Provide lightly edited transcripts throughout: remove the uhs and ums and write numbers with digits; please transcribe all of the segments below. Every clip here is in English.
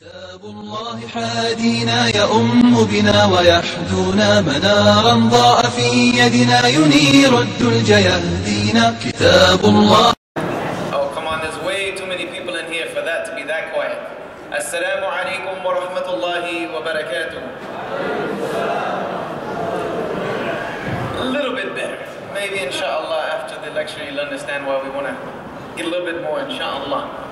كتاب الله حادينا يؤم بنا ويحدونا منارا ضاء في يدنا ينير الدلج يهدينا كتاب الله. Oh, come on, there's way too many people in here for that to be that quiet. Assalamu alaikum wa rahmatullahi wa barakatuh. A little bit better. Maybe inshallah after the lecture you'll understand why we want to get a little bit more inshallah.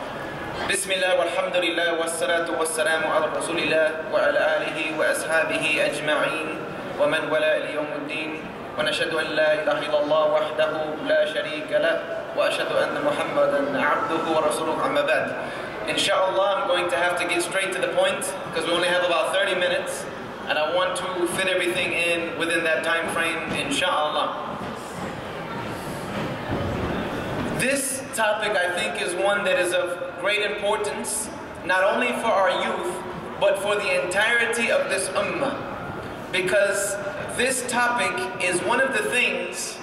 Bismillah walhamdulillah wassalatu wassalamu ala rasulillah wa ala alihi wa ashabihi ajma'in wa man wala ila yawmuddin wa nashhadu an la ilaha illallah wahdahu la sharika lah wa ashhadu anna muhammadan abduhu wa rasuluhu amma ba'd. Inshallah I'm going to have to get straight to the point because we only have about 30 minutes and I want to fit everything in within that time frame inshallah. This topic I think is one that is of great importance, not only for our youth, but for the entirety of this ummah. Because this topic is one of the things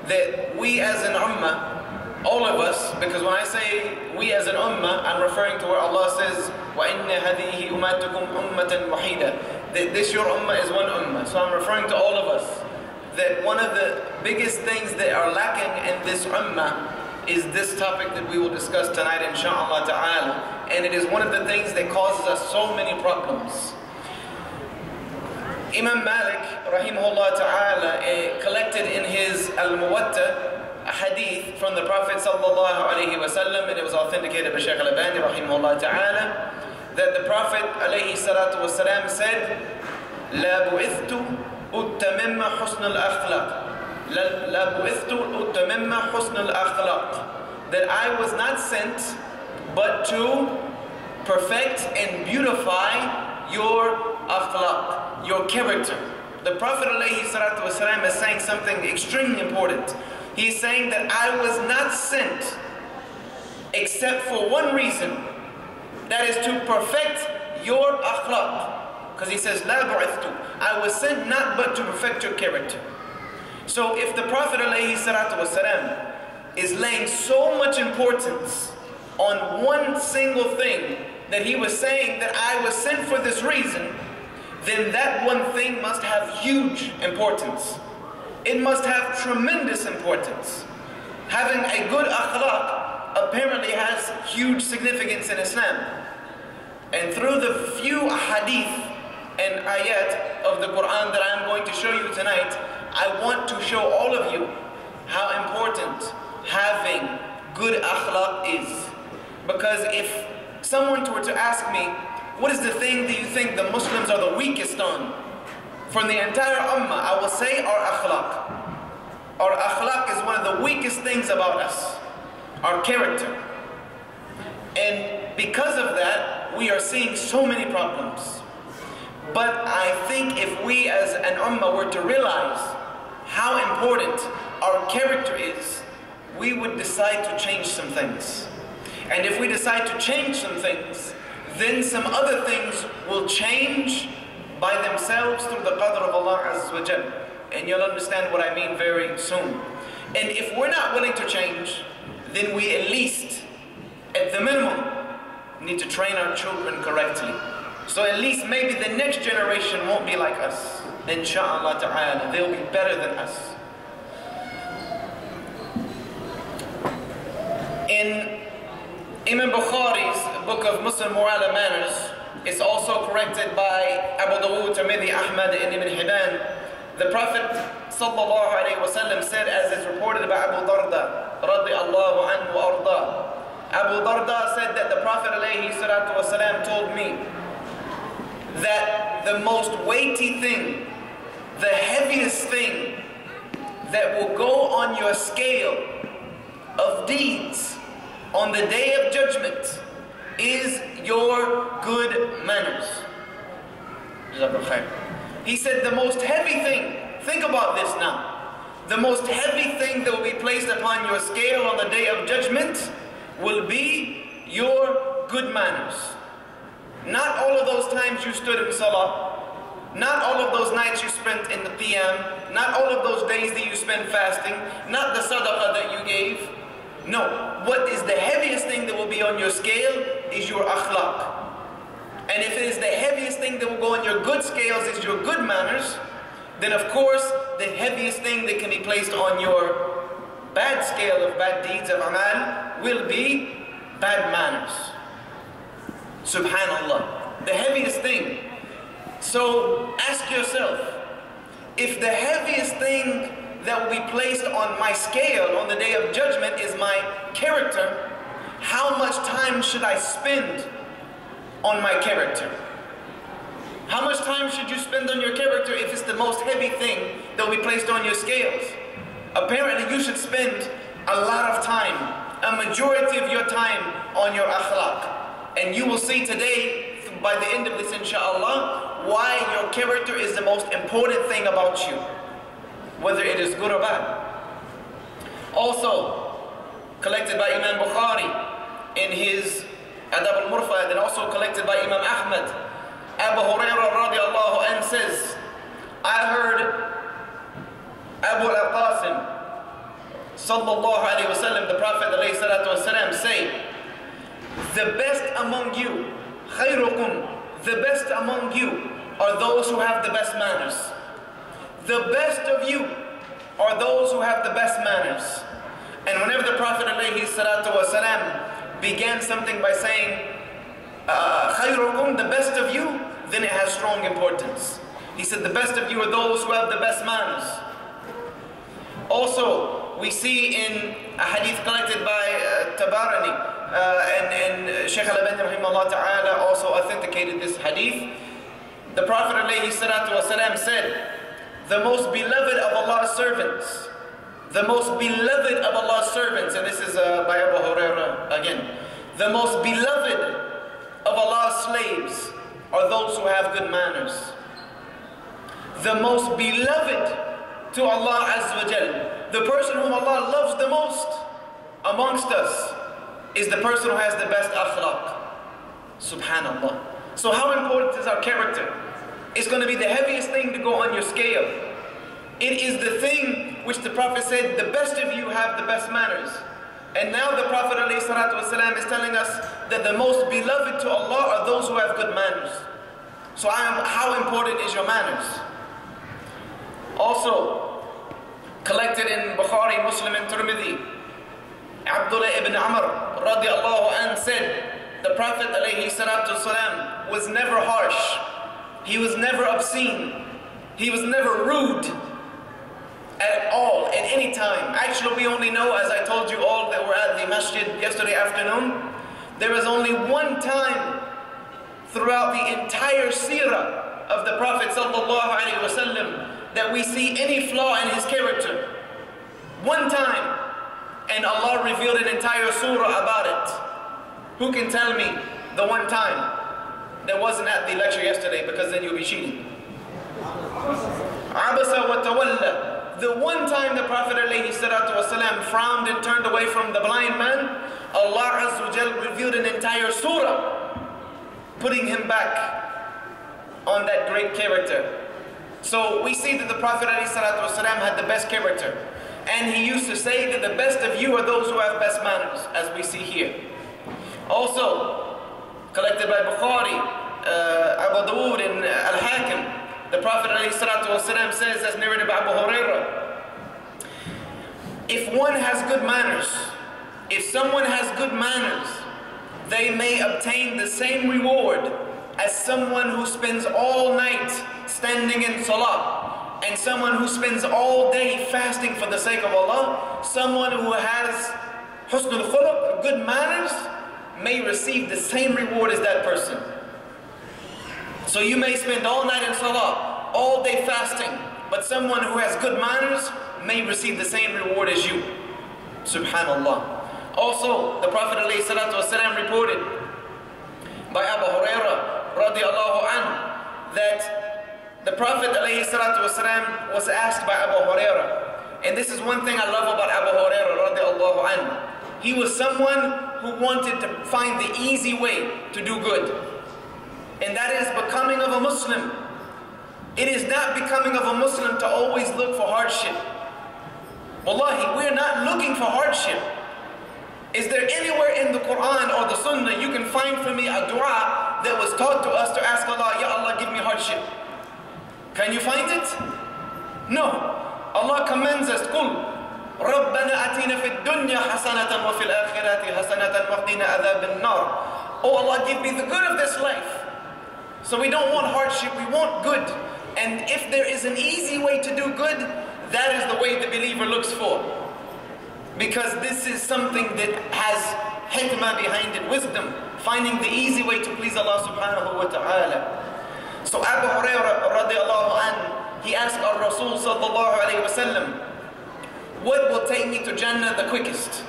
that we as an ummah, all of us, because when I say we as an ummah, I'm referring to where Allah says, وَإِنَّ هَذِهِ أُمَّتُكُمْ أُمَّةً وَحِيدًا. That this your ummah is one ummah. So I'm referring to all of us. That one of the biggest things that are lacking in this ummah is this topic that we will discuss tonight inshaAllah ta'ala. And it is one of the things that causes us so many problems. Imam Malik rahimahullah ta'ala collected in his Al-Muwatta a hadith from the Prophet sallallahu alayhi wa sallam, and it was authenticated by Shaykh Al-Albani rahimahullah ta'ala, that the Prophet alayhi salatu wa salam said, لا بعثت أتمم حسن الأخلاق. That I was not sent but to perfect and beautify your akhlaq, your character. The Prophet ﷺ is saying something extremely important. He's saying that I was not sent except for one reason, that is to perfect your akhlaq. Because he says, لا بعثت, I was sent not but to perfect your character. So if the Prophet ﷺ is laying so much importance on one single thing, that he was saying that I was sent for this reason, then that one thing must have huge importance. It must have tremendous importance. Having a good akhlaq apparently has huge significance in Islam. And through the few hadith and ayat of the Quran that I'm going to show you tonight, I want to show all of you how important having good akhlaq is. Because if someone were to ask me, what is the thing that you think the Muslims are the weakest on from the entire ummah, I will say our akhlaq. Our akhlaq is one of the weakest things about us, our character. And because of that, we are seeing so many problems. But I think if we as an ummah were to realize how important our character is, we would decide to change some things. And if we decide to change some things, then some other things will change by themselves through the qadr of Allah Azza wa Jal. And you'll understand what I mean very soon. And if we're not willing to change, then we at least, at the minimum, need to train our children correctly. So at least maybe the next generation won't be like us. Insha'Allah ta'ala, they'll be better than us. In Imam Bukhari's book of Muslim Moral and Manners, it's also corrected by Abu Dawud, Tirmidhi, Ahmad, and Ibn Hibban. The Prophet sallallahu alayhi wa sallam said, as is reported by Abu Darda, radiyallahu anhu wa arda. Abu Darda said that the Prophet alayhi salatu wa salam told me that the most weighty thing, the heaviest thing that will go on your scale of deeds on the day of judgment is your good manners. He said the most heavy thing, think about this now, the most heavy thing that will be placed upon your scale on the day of judgment will be your good manners. Not all of those times you stood in salah, not all of those nights you spent in the qiyam, not all of those days that you spent fasting, not the sadaqah that you gave. No, what is the heaviest thing that will be on your scale is your akhlaq. And if it is the heaviest thing that will go on your good scales is your good manners, then of course the heaviest thing that can be placed on your bad scale of bad deeds of amal will be bad manners. Subhanallah. The heaviest thing. So ask yourself, if the heaviest thing that will be placed on my scale on the day of judgment is my character, how much time should I spend on my character? How much time should you spend on your character if it's the most heavy thing that will be placed on your scales? Apparently you should spend a lot of time, a majority of your time on your akhlaq. And you will see today, by the end of this inshallah, why your character is the most important thing about you, whether it is good or bad. Also, collected by Imam Bukhari in his Adab al-Murfad, and also collected by Imam Ahmad, Abu Hurairah radiallahu anhu says, I heard Abu al-Qasim sallallahu alayhi wa sallam, the Prophet alayhi salatu wasalam, say, the best among you, khayrukum, the best among you are those who have the best manners. The best of you are those who have the best manners. And whenever the Prophet alayhi salatu wasalam began something by saying, khayrukum, the best of you, then it has strong importance. He said the best of you are those who have the best manners. Also, we see in a hadith collected by Tabarani, and Shaykh al-Albani rahimahullah ta'ala also authenticated this hadith. The Prophet alayhi salatu wasalam said, the most beloved of Allah's servants, the most beloved of Allah's servants, and this is by Abu Hurairah again, the most beloved of Allah's slaves are those who have good manners. The most beloved to Allah Azza wa Jal, the person whom Allah loves the most amongst us, is the person who has the best akhlaq. Subhanallah. So how important is our character? It's going to be the heaviest thing to go on your scale. It is the thing which the Prophet said, the best of you have the best manners. And now the Prophet ﷺ is telling us that the most beloved to Allah are those who have good manners. So how important is your manners? Also, collected in Bukhari, Muslim, and Tirmidhi, Abdullah ibn Amr radiallahu anh said, the Prophet ﷺ was never harsh. He was never obscene. He was never rude at all, at any time. Actually, we only know, as I told you all that were at the masjid yesterday afternoon, there was only one time throughout the entire seerah of the Prophet ﷺ that we see any flaw in his character. One time, and Allah revealed an entire surah about it. Who can tell me the one time? That wasn't at the lecture yesterday, because then you'll be cheating. Abasa wa tawalla. The one time the Prophet ﷺ frowned and turned away from the blind man, Allah Azza wa Jal revealed an entire surah, putting him back on that great character. So we see that the Prophet ﷺ had the best character. And he used to say that the best of you are those who have best manners, as we see here. Also, collected by Bukhari, Abu Dawood, and Al-Hakim, the Prophet ﷺ says, as narrated by Abu Hurairah, if one has good manners, if someone has good manners, they may obtain the same reward as someone who spends all night standing in salah, and someone who spends all day fasting for the sake of Allah. Someone who has husnul khuluq, good manners, may receive the same reward as that person. So you may spend all night in salah, all day fasting, but someone who has good manners may receive the same reward as you. Subhanallah. Also, the Prophet ﷺ reported by Abu Hurairah radiallahu anhu that the Prophet ﷺ was asked by Abu Hurairah, and this is one thing I love about Abu Hurairah radiallahu anhu. He was someone who wanted to find the easy way to do good, and that is becoming of a Muslim. It is not becoming of a Muslim to always look for hardship. Wallahi, we're not looking for hardship. Is there anywhere in the Quran or the Sunnah you can find for me a dua that was taught to us to ask Allah, Ya Allah, give me hardship. Can you find it? No. Allah commends us, قُلْ رَبَّنَا أَتِينَا فِي الدُّنْيَا حَسَنَةً وَفِي الْآخِرَةِ حَسَنَةً وَقِنَا عَذَابَ النَّارِ. Oh Allah, give me the good of this life. So we don't want hardship, we want good. And if there is an easy way to do good, that is the way the believer looks for. Because this is something that has hikmah behind it, wisdom, finding the easy way to please Allah subhanahu wa ta'ala. So Abu Hurairah radiallahu anhu, he asked our Rasul sallallahu alayhi wa sallam, what will take me to Jannah the quickest?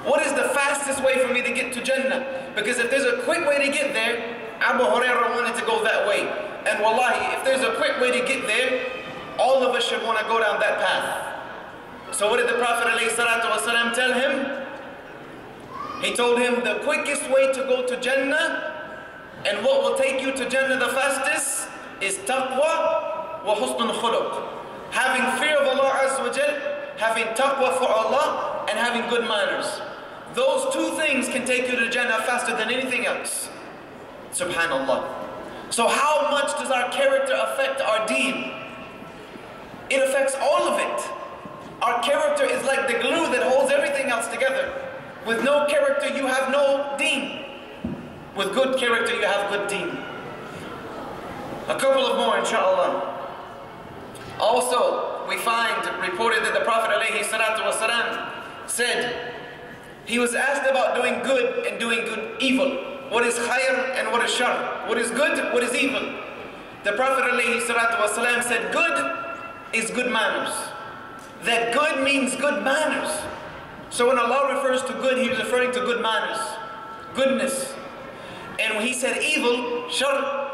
What is the fastest way for me to get to Jannah? Because if there's a quick way to get there, Abu Hurairah wanted to go that way. And wallahi, if there's a quick way to get there, all of us should want to go down that path. So what did the Prophet ﷺ tell him? He told him the quickest way to go to Jannah and what will take you to Jannah the fastest is taqwa wa husnul khuluq. Having fear of Allah Azza wa Jal, having taqwa for Allah, and having good manners. Those two things can take you to Jannah faster than anything else. Subhanallah. So how much does our character affect our deen? It affects all of it. Our character is like the glue that holds everything else together. With no character, you have no deen. With good character, you have good deen. A couple of more, inshallah. Also, we find reported that the Prophet ﷺ said, he was asked about doing good and doing good evil. What is khair and what is shar? What is good, what is evil? The Prophet ﷺ said, good is good manners. That good means good manners. So when Allah refers to good, He was referring to good manners, goodness. And when He said evil, shar,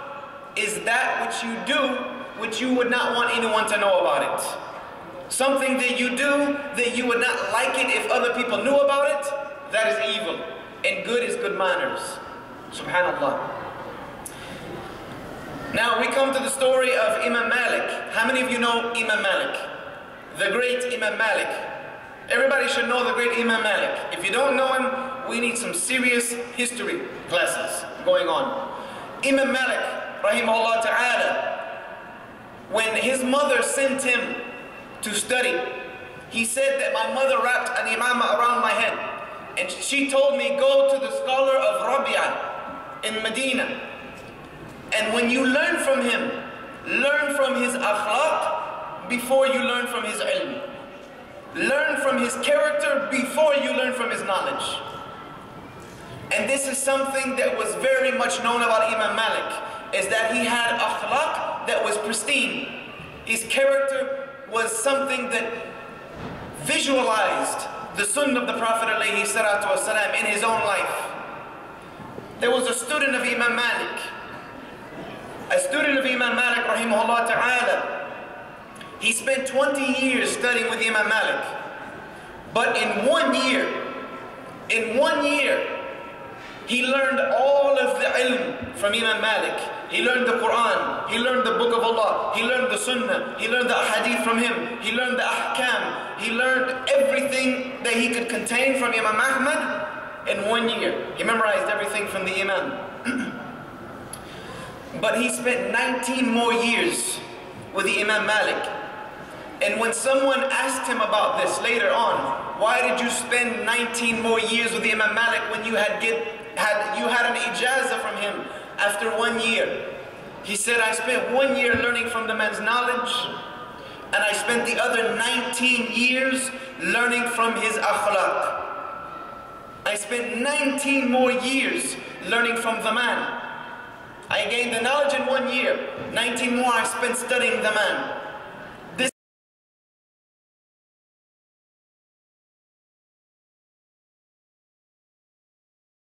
is that which you do, which you would not want anyone to know about it. Something that you do that you would not like it if other people knew about it, that is evil. And good is good manners. Subhanallah. Now we come to the story of Imam Malik. How many of you know Imam Malik? The great Imam Malik. Everybody should know the great Imam Malik. If you don't know him, we need some serious history classes going on. Imam Malik, rahimahullah ta'ala, when his mother sent him to study, he said that my mother wrapped an imamah around my head. And she told me, go to the scholar of Rabi'ah in Medina. And when you learn from him, learn from his akhlaq before you learn from his ilm. Learn from his character before you learn from his knowledge. And this is something that was very much known about Imam Malik, is that he had akhlaq that was pristine. His character was something that visualized the sunnah of the Prophet ﷺ in his own life. There was a student of Imam Malik. A student of Imam Malik, rahimahullah ta'ala. He spent 20 years studying with Imam Malik. But in 1 year, he learned all of the ilm from Imam Malik. He learned the Quran, he learned the book of Allah, he learned the sunnah, he learned the hadith from him, he learned the ahkam, he learned everything that he could contain from Imam Ahmad in 1 year. He memorized everything from the Imam. But he spent 19 more years with the Imam Malik. And when someone asked him about this later on, why did you spend 19 more years with the Imam Malik when you had an ijazah from him after 1 year? He said, I spent 1 year learning from the man's knowledge, and I spent the other 19 years learning from his akhlaq. I spent 19 more years learning from the man. I gained the knowledge in 1 year. 19 more I spent studying the man.